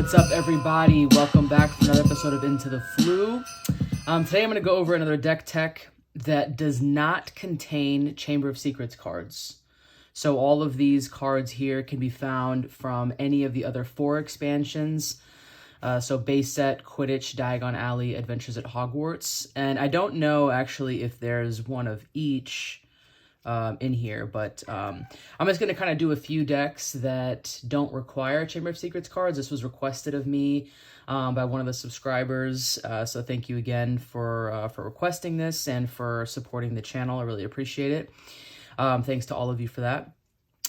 What's up, everybody? Welcome back for another episode of Into the Flu. Today I'm going to go over another deck tech that does not contain Chamber of Secrets cards. So all of these cards here can be found from any of the other 4 expansions. So base set, Quidditch, Diagon Alley, Adventures at Hogwarts. And I don't know actually if there's one of each in here, but I'm just going to kind of do a few decks that don't require Chamber of Secrets cards. This was requested of me by one of the subscribers, so thank you again for requesting this and for supporting the channel. I really appreciate it. Thanks to all of you for that.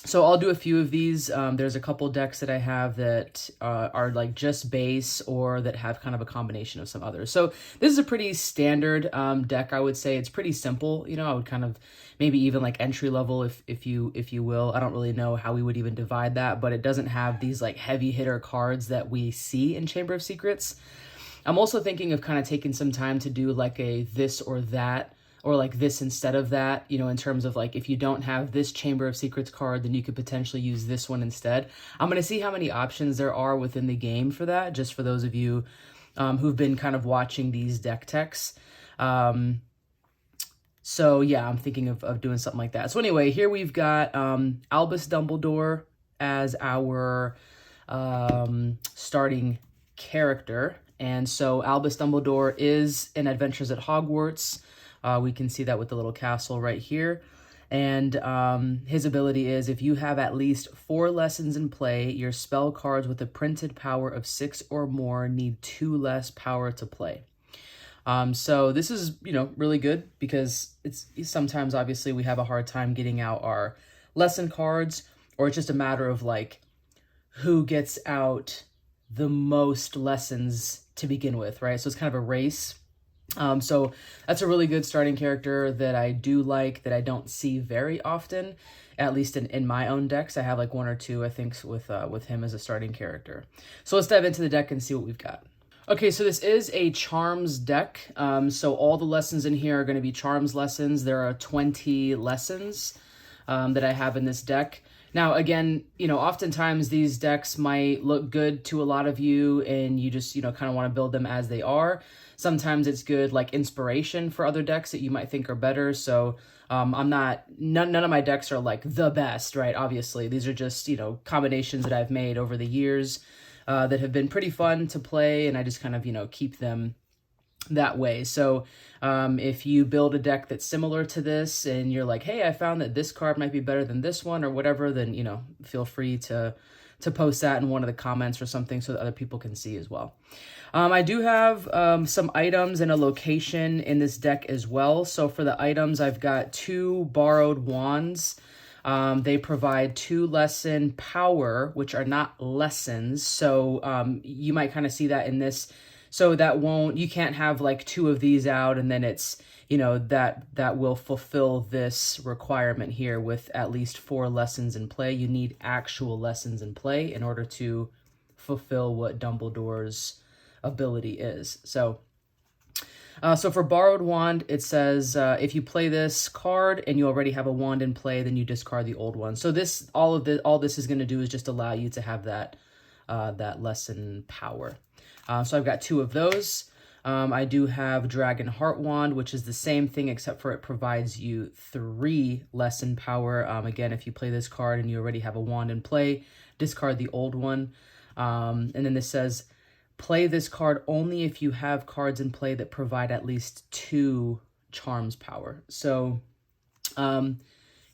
So I'll do a few of these. There's a couple decks that I have that are like just base or that have kind of a combination of some others. So this is a pretty standard deck, I would say. It's pretty simple. You know, I would kind of maybe even like entry level if you will. I don't really know how we would even divide that, but it doesn't have these like heavy hitter cards that we see in Chamber of Secrets. I'm also thinking of kind of taking some time to do like a this or that, or like this instead of that, you know, in terms of like, if you don't have this Chamber of Secrets card, then you could potentially use this one instead. I'm going to see how many options there are within the game for that, just for those of you who've been kind of watching these deck techs. So yeah, I'm thinking of doing something like that. So anyway, here we've got Albus Dumbledore as our starting character. And so Albus Dumbledore is in Adventures at Hogwarts. We can see that with the little castle right here. And his ability is, if you have at least 4 lessons in play, your spell cards with a printed power of 6 or more need 2 less power to play. So this is, you know, really good because it's sometimes obviously we have a hard time getting out our lesson cards, or it's just a matter of like who gets out the most lessons to begin with, right? So it's kind of a race. So that's a really good starting character that I do like, that I don't see very often, at least in my own decks. I have like 1 or 2, I think, with him as a starting character. So let's dive into the deck and see what we've got. Okay, so this is a Charms deck. So all the lessons in here are going to be Charms lessons. There are 20 lessons that I have in this deck. Now, again, you know, oftentimes these decks might look good to a lot of you and you just, you know, kind of want to build them as they are. Sometimes it's good like inspiration for other decks that you might think are better. So none of my decks are like the best, right? Obviously, these are just, you know, combinations that I've made over the years that have been pretty fun to play, and I just kind of, you know, keep them that way. So if you build a deck that's similar to this and you're like, hey, I found that this card might be better than this one or whatever, then, you know, feel free to post that in one of the comments or something so that other people can see as well. I do have some items and a location in this deck as well. So for the items, I've got 2 borrowed wands. They provide 2 lesson power, which are not lessons. So you might kind of see that in this. So that you can't have like 2 of these out and then it's, you know, that will fulfill this requirement here with at least 4 lessons in play. You need actual lessons in play in order to fulfill what Dumbledore's ability is. So for borrowed wand, it says if you play this card and you already have a wand in play, then you discard the old one. So all this is going to do is just allow you to have that lesson power. So I've got 2 of those. I do have Dragon Heart Wand, which is the same thing except for it provides you 3 lesson power. Again, if you play this card and you already have a wand in play, discard the old one. And then this says, play this card only if you have cards in play that provide at least 2 charms power. So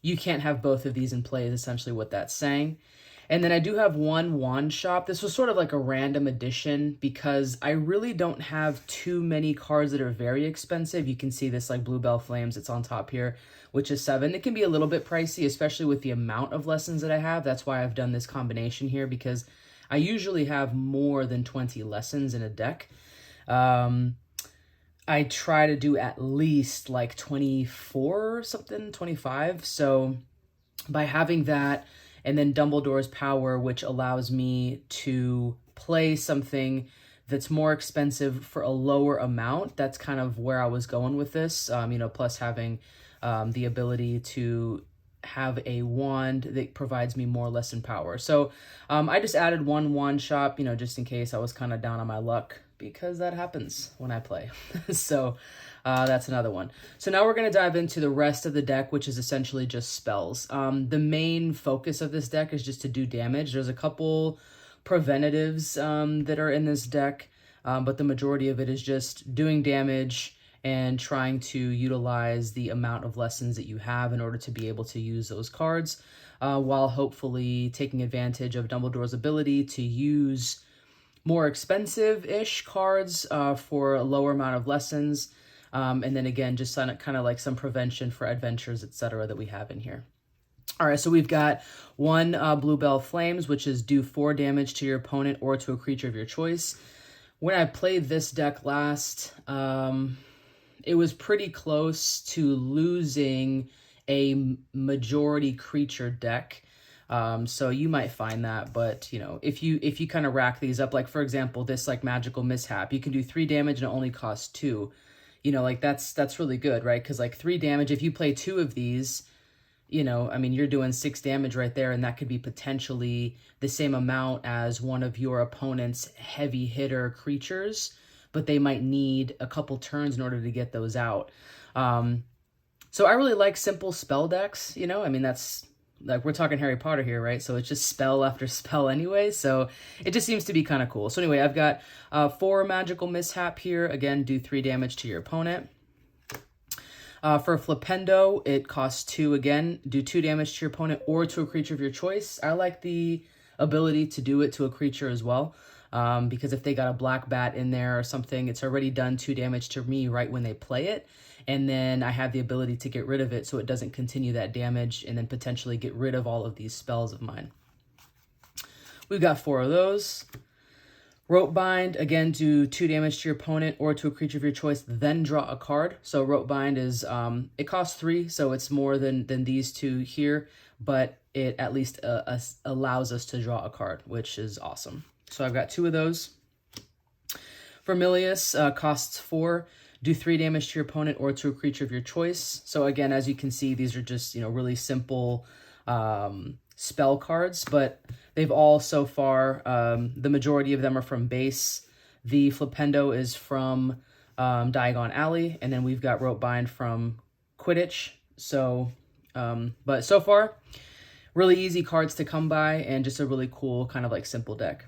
you can't have both of these in play is essentially what that's saying. And then I do have 1 wand shop. This was sort of like a random addition because I really don't have too many cards that are very expensive. You can see this like Bluebell Flames, it's on top here, which is 7. It can be a little bit pricey, especially with the amount of lessons that I have. That's why I've done this combination here, because I usually have more than 20 lessons in a deck. I try to do at least like 24 or something, 25. So by having that, and then Dumbledore's power, which allows me to play something that's more expensive for a lower amount. That's kind of where I was going with this, you know, plus having the ability to have a wand that provides me more lesson power. So I just added one wand shop, you know, just in case I was kind of down on my luck, because that happens when I play. So that's another one. So now we're going to dive into the rest of the deck, which is essentially just spells. The main focus of this deck is just to do damage. There's a couple preventatives that are in this deck, but the majority of it is just doing damage and trying to utilize the amount of lessons that you have in order to be able to use those cards, while hopefully taking advantage of Dumbledore's ability to use more expensive-ish cards for a lower amount of lessons, and then again, just kind of like some prevention for adventures, etc. that we have in here. All right, so we've got one Bluebell Flames, which is do 4 damage to your opponent or to a creature of your choice. When I played this deck last, it was pretty close to losing a majority creature deck. So you might find that, but you know, if you kind of rack these up, like for example, this like Magical Mishap, you can do 3 damage and it only costs 2. You know, like that's really good, right? Because like 3 damage, if you play 2 of these, you know, I mean, you're doing 6 damage right there, and that could be potentially the same amount as one of your opponent's heavy hitter creatures, but they might need a couple turns in order to get those out. So I really like simple spell decks, you know, I mean, that's like, we're talking Harry Potter here, right? So it's just spell after spell anyway, so it just seems to be kind of cool. So anyway, I've got 4 Magical Mishap here. Again, do 3 damage to your opponent. For Flipendo, it costs 2 again. Do 2 damage to your opponent or to a creature of your choice. I like the ability to do it to a creature as well, because if they got a black bat in there or something, it's already done 2 damage to me right when they play it. And then I have the ability to get rid of it so it doesn't continue that damage, and then potentially get rid of all of these spells of mine. We've got 4 of those. Rope Bind, again, do 2 damage to your opponent or to a creature of your choice, then draw a card. So Rope Bind is, it costs 3, so it's more than these 2 here, but it at least allows us to draw a card, which is awesome. So I've got 2 of those. Vermilius costs 4. Do 3 damage to your opponent or to a creature of your choice. So again, as you can see, these are just, you know, really simple spell cards, but they've all so far, the majority of them are from base. The Flipendo is from Diagon Alley, and then we've got Rope Bind from Quidditch. So, but so far, really easy cards to come by, and just a really cool kind of like simple deck.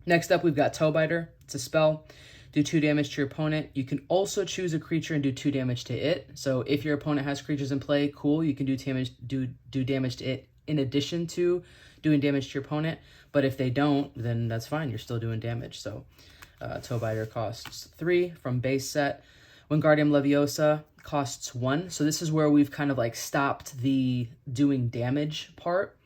Next up, we've got Toe Biter. It's a spell. Do 2 damage to your opponent. You can also choose a creature and do 2 damage to it. So if your opponent has creatures in play, cool, you can do damage to it in addition to doing damage to your opponent. But if they don't, then that's fine. You're still doing damage. So Toe Biter costs 3 from base set. Wingardium Leviosa costs 1. So this is where we've kind of like stopped the doing damage part.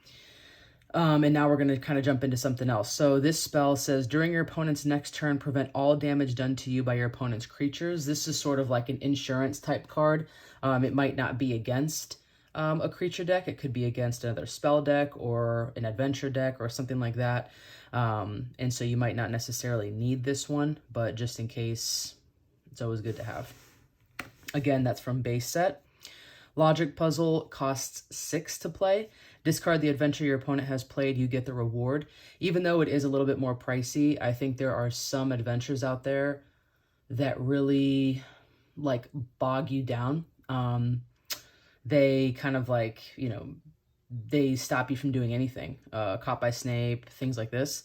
And now we're going to kind of jump into something else. So this spell says, during your opponent's next turn, prevent all damage done to you by your opponent's creatures. This is sort of like an insurance type card. It might not be against a creature deck. It could be against another spell deck or an adventure deck or something like that. And so you might not necessarily need this one, but just in case, it's always good to have. Again, that's from base set. Logic Puzzle costs 6 to play. Discard the adventure your opponent has played, you get the reward. Even though it is a little bit more pricey, I think there are some adventures out there that really like bog you down. They kind of like, you know, they stop you from doing anything. Caught by Snape, things like this.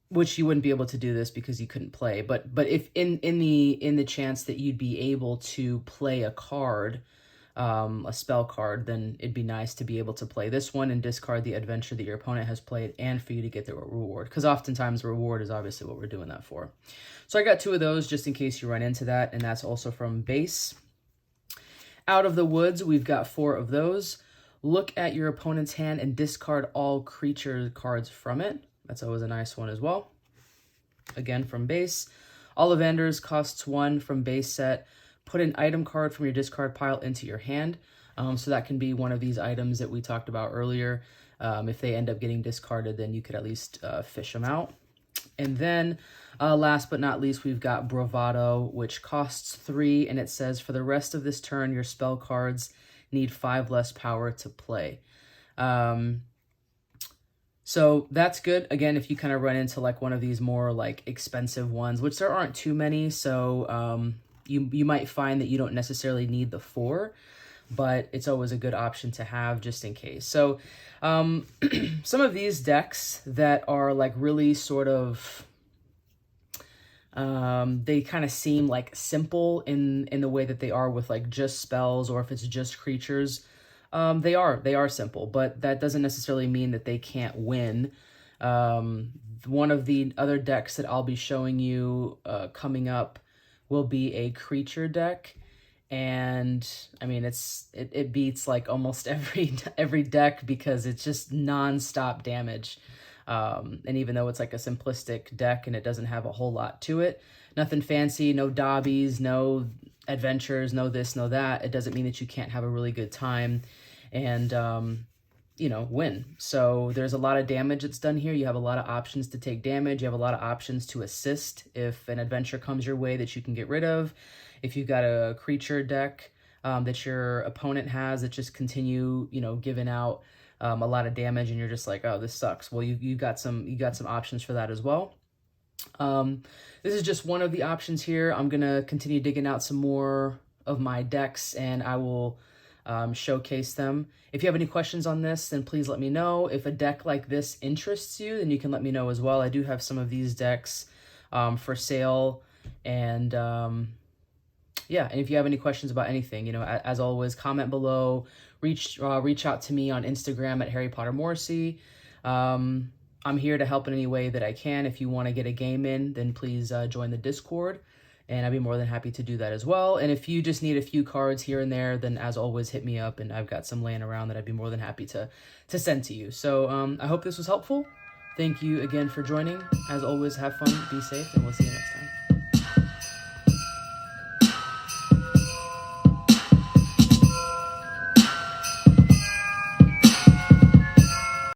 Which you wouldn't be able to do this because you couldn't play. But if in the chance that you'd be able to play a card, a spell card, then it'd be nice to be able to play this one and discard the adventure that your opponent has played, and for you to get the reward, because oftentimes reward is obviously what we're doing that for. So I got 2 of those just in case you run into that, and that's also from base. Out of the Woods, we've got 4 of those. Look at your opponent's hand and discard all creature cards from it. That's always a nice one as well. Again, from base. Ollivanders costs 1 from base set. Put an item card from your discard pile into your hand. So that can be one of these items that we talked about earlier. If they end up getting discarded, then you could at least fish them out. And then last but not least, we've got Bravado, which costs 3, and it says for the rest of this turn, your spell cards need 5 less power to play. So that's good. Again, if you kind of run into like one of these more like expensive ones, which there aren't too many, so you might find that you don't necessarily need the 4, but it's always a good option to have just in case. So some of these decks that are like really sort of they kind of seem like simple in the way that they are with like just spells, or if it's just creatures. They are simple, but that doesn't necessarily mean that they can't win. One of the other decks that I'll be showing you coming up will be a creature deck, and I mean it beats like almost every deck because it's just non-stop damage. And even though it's like a simplistic deck and it doesn't have a whole lot to it, nothing fancy, no dobbies, no adventures, no this, no that, it doesn't mean that you can't have a really good time and, you know, win. So there's a lot of damage that's done here. You have a lot of options to take damage. You have a lot of options to assist if an adventure comes your way that you can get rid of. If you've got a creature deck that your opponent has that just continue, you know, giving out a lot of damage and you're just like, oh, this sucks. Well, you got some options for that as well. This is just one of the options here. I'm going to continue digging out some more of my decks and I will showcase them. If you have any questions on this, then please let me know. If a deck like this interests you, then you can let me know as well. I do have some of these decks for sale, and yeah, and if you have any questions about anything, you know, as always, comment below, reach out to me on Instagram at Harry Potter Morrissey. I'm here to help in any way that I can. If you want to get a game in, then please join the Discord, and I'd be more than happy to do that as well. And if you just need a few cards here and there, then as always, hit me up, and I've got some laying around that I'd be more than happy to send to you. So I hope this was helpful. Thank you again for joining. As always, have fun, be safe, and we'll see you next time.